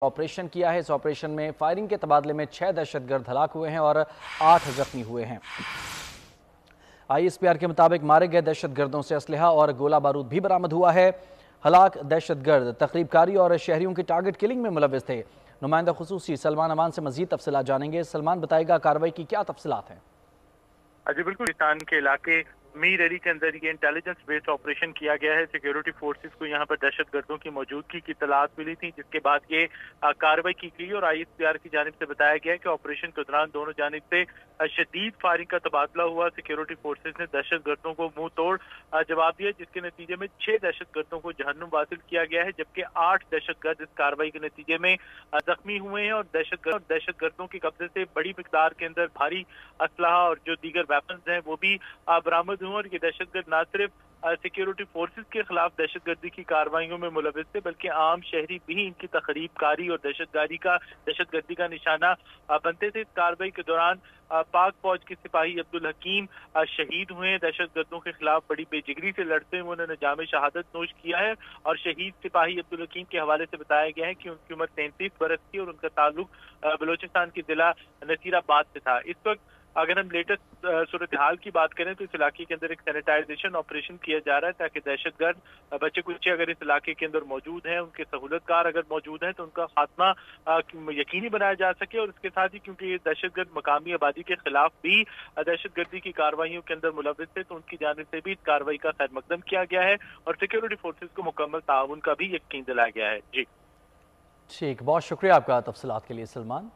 Operation किया है। इस ऑपरेशन में फायरिंग के तबादले में 6 दहशतगर्द हलाक हुए हैं और 8 जख्मी हुए हैं। ISPR के मुताबिक मारे गए दहशतगर्दों से असलहा और गोला बारूद भी बरामद हुआ है। हलाक दहशतगर्द तकरीबकारी और शहरियों की टारगेट किलिंग में मुलव्विस थे। नुमाइंदा खुसूसी सलमान अमान से मजीद तफसीलात जानेंगे। सलमान, बताएगा कार्रवाई की क्या तफसीलात हैं? जी बिल्कुल, पाकिस्तान के इलाके मीर अली के अंदर ये इंटेलिजेंस बेस्ड ऑपरेशन किया गया है। सिक्योरिटी फोर्सेस को यहाँ पर दहशतगर्दों की मौजूदगी की इत्तलात मिली थी, जिसके बाद ये कार्रवाई की गई और ISPR की जानिब से बताया गया है कि ऑपरेशन के दौरान दोनों जानिब से शदीद फायरिंग का तबादला हुआ। सिक्योरिटी फोर्सेस ने दहशतगर्दों को मुंह तोड़ जवाब दिया, जिसके नतीजे में 6 दहशतगर्दों को जहन्नुम वासिल किया गया है, जबकि 8 दहशतगर्द इस कार्रवाई के नतीजे में जख्मी हुए हैं। और दहशतगर्दों के कब्जे से बड़ी मिकदार के अंदर भारी असलहा और जो दीगर वेपन्स हैं वो भी बरामद हुए। और ये दहशतगर्द न सिर्फ सिक्योरिटी फोर्सेस के खिलाफ दहशतगर्दी की कार्रवाइयों में मुलव्विस थे, बल्कि आम शहरी भी इनकी तखरीबकारी और दहशतगर्दी का निशाना बनते थे। इस कार्रवाई के दौरान पाक फौज के सिपाही अब्दुल हकीम शहीद हुए हैं। दहशतगर्दों के खिलाफ बड़ी बेजिगरी से लड़ते हुए उन्होंने जामे शहादत नोश किया है। और शहीद सिपाही अब्दुल हकीम के हवाले से बताया गया है कि उनकी उम्र 33 बरस थी और उनका ताल्लुक बलोचिस्तान के जिला नसीराबाद से था। इस वक्त अगर हम लेटेस्ट सूरत हाल की बात करें तो इस इलाके के अंदर एक सैनिटाइजेशन ऑपरेशन किया जा रहा है, ताकि दहशतगर्द बच्चे कुच्चे अगर इस इलाके के अंदर मौजूद हैं, उनके सहूलतकार अगर मौजूद हैं तो उनका खात्मा यकीनी बनाया जा सके। और इसके साथ ही क्योंकि ये दहशतगर्द मकामी आबादी के खिलाफ भी दहशतगर्दी की कार्रवाइयों के अंदर मुलव्विस थे, तो उनकी जानिब से भी इस कार्रवाई का खैर मकदम किया गया है और सिक्योरिटी फोर्सेज को मुकम्मल ताउन का भी यकीन दिलाया गया है। जी ठीक, बहुत शुक्रिया आपका तफसीलात के लिए सलमान।